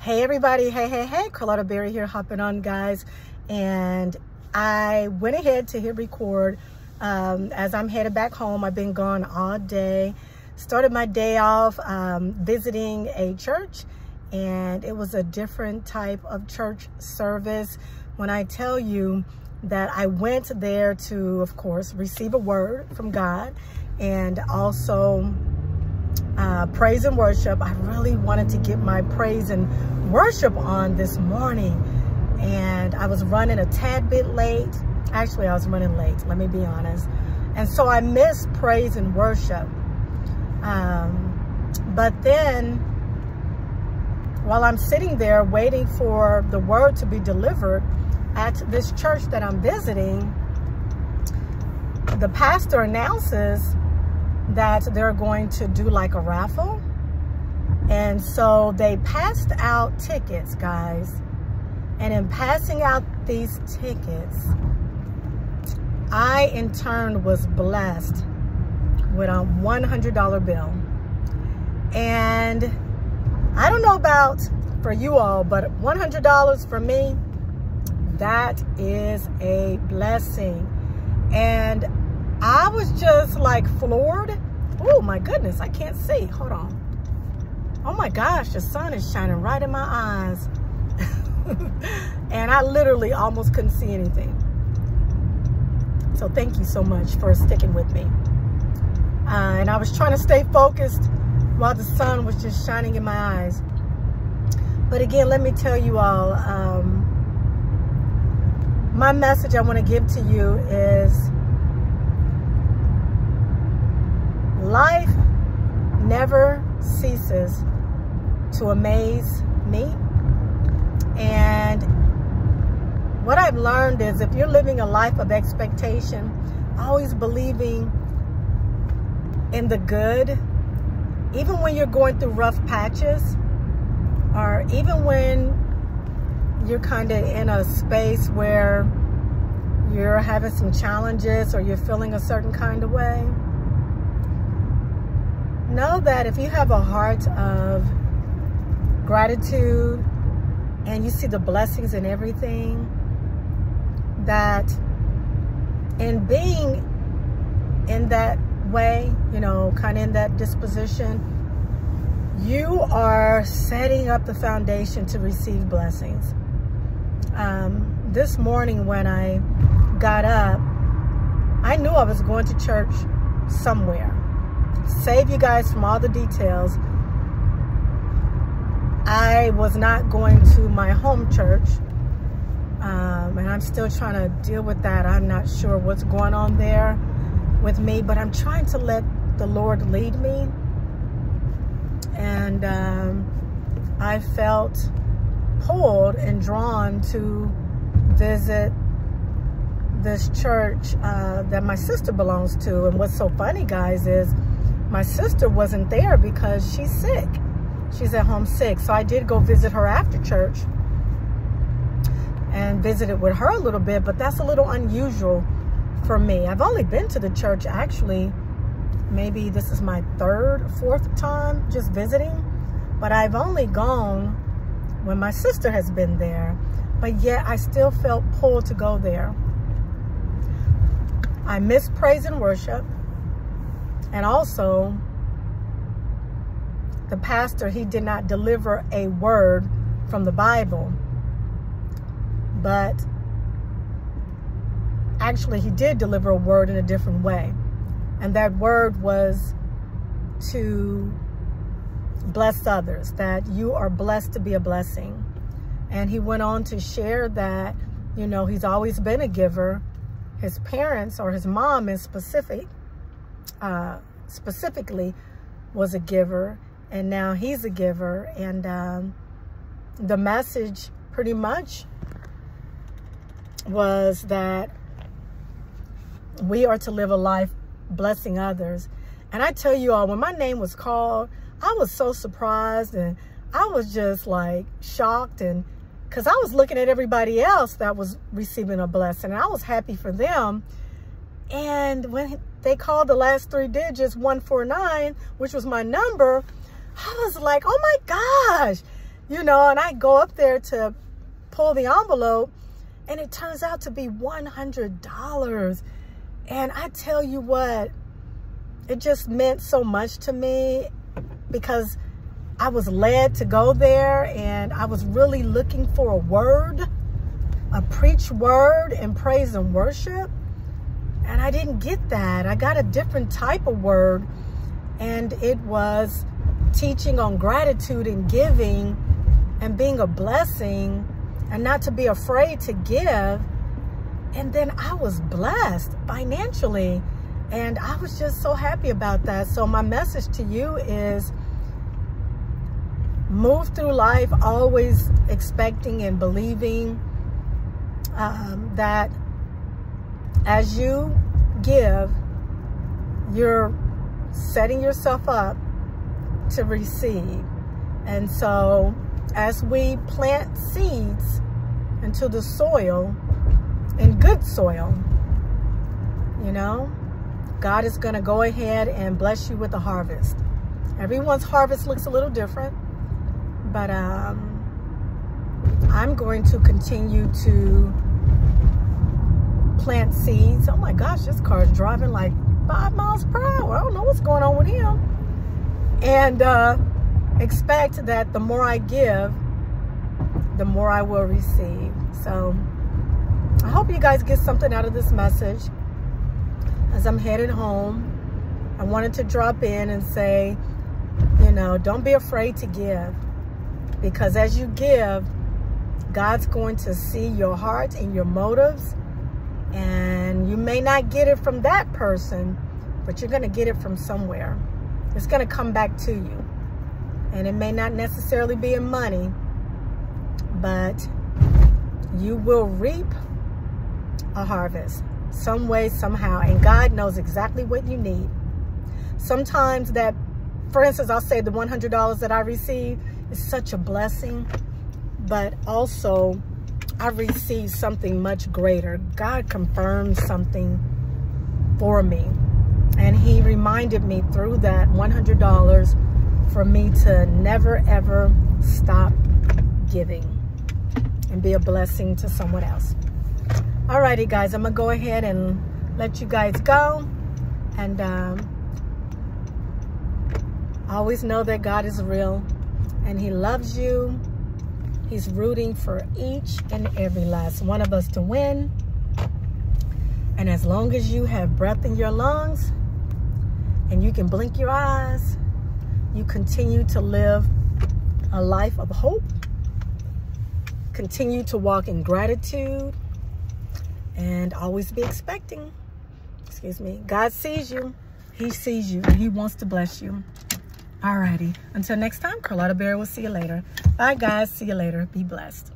Hey everybody, hey, Carlotta Berry here, hopping on guys. And I went ahead to hit record as I'm headed back home. I've been gone all day. Started my day off visiting a church, and it was a different type of church service. When I tell you that I went there to, of course, receive a word from God and also praise and worship. I really wanted to get my praise and worship on this morning, and I was running a tad bit late. Actually, I was running late, let me be honest. And so I missed praise and worship. But then while I'm sitting there waiting for the word to be delivered at this church that I'm visiting, the pastor announces that they're going to do like a raffle. And so they passed out tickets, guys. And in passing out these tickets, I in turn was blessed with a $100 bill. And I don't know about for you all, but $100 for me, that is a blessing. And I was just like floored. Oh my goodness, I can't see. Hold on. Oh my gosh, the sun is shining right in my eyes. And I literally almost couldn't see anything. So thank you so much for sticking with me. And I was trying to stay focused while the sun was just shining in my eyes. But again, let me tell you all, my message I want to give to you is life never ceases to amaze me. And what I've learned is if you're living a life of expectation, always believing in the good, even when you're going through rough patches, or even when you're kind of in a space where you're having some challenges or you're feeling a certain kind of way, know that if you have a heart of gratitude and you see the blessings in everything, that in being in that way, you know, kind of in that disposition, you are setting up the foundation to receive blessings. This morning when I got up, I knew I was going to church somewhere. Save you guys from all the details. I was not going to my home church, and I'm still trying to deal with that. I'm not sure what's going on there with me, but I'm trying to let the Lord lead me. And I felt pulled and drawn to visit this church that my sister belongs to. And what's so funny, guys, is my sister wasn't there because she's sick. She's at home sick. So I did go visit her after church and visited with her a little bit, but that's a little unusual for me. I've only been to the church, actually, maybe this is my third, fourth time just visiting, but I've only gone when my sister has been there, but yet I still felt pulled to go there. I missed praise and worship. And also, the pastor, he did not deliver a word from the Bible, but actually he did deliver a word in a different way. And that word was to bless others, that you are blessed to be a blessing. And he went on to share that, you know, he's always been a giver. His parents, or his mom in specifically was a giver, and now he's a giver. And the message pretty much was that we are to live a life blessing others. And I tell you all, when my name was called, I was so surprised, and I was just like shocked, and because I was looking at everybody else that was receiving a blessing, and I was happy for them. And when they called the last three digits, 149, which was my number, I was like, oh my gosh, you know, and I go up there to pull the envelope and it turns out to be $100. And I tell you what, it just meant so much to me because I was led to go there and I was really looking for a word, a preach word in praise and worship. And I didn't get that. I got a different type of word, and it was teaching on gratitude and giving and being a blessing and not to be afraid to give. And then I was blessed financially, and I was just so happy about that. So my message to you is move through life always expecting and believing that as you give, you're setting yourself up to receive. And so as we plant seeds into the soil, in good soil, you know, God is going to go ahead and bless you with a harvest. Everyone's harvest looks a little different, but I'm going to continue to plant seeds. Oh my gosh, this car is driving like 5 miles per hour. I don't know what's going on with him. And expect that the more I give, the more I will receive. So I hope you guys get something out of this message. As I'm headed home, I wanted to drop in and say, you know, don't be afraid to give, because as you give, God's going to see your heart and your motives. And you may not get it from that person, but you're going to get it from somewhere. It's going to come back to you. And it may not necessarily be in money, but you will reap a harvest some way, somehow. And God knows exactly what you need. Sometimes that, for instance, I'll say the $100 that I received is such a blessing, but also I received something much greater. God confirmed something for me. And he reminded me through that $100 for me to never, ever stop giving and be a blessing to someone else. Alrighty, guys, I'm going to go ahead and let you guys go. And always know that God is real and he loves you. He's rooting for each and every last one of us to win. And as long as you have breath in your lungs and you can blink your eyes, you continue to live a life of hope. Continue to walk in gratitude and always be expecting. Excuse me. God sees you. He sees you and he wants to bless you. Alrighty. Until next time, Carlotta Berry will see you later. Bye, guys. See you later. Be blessed.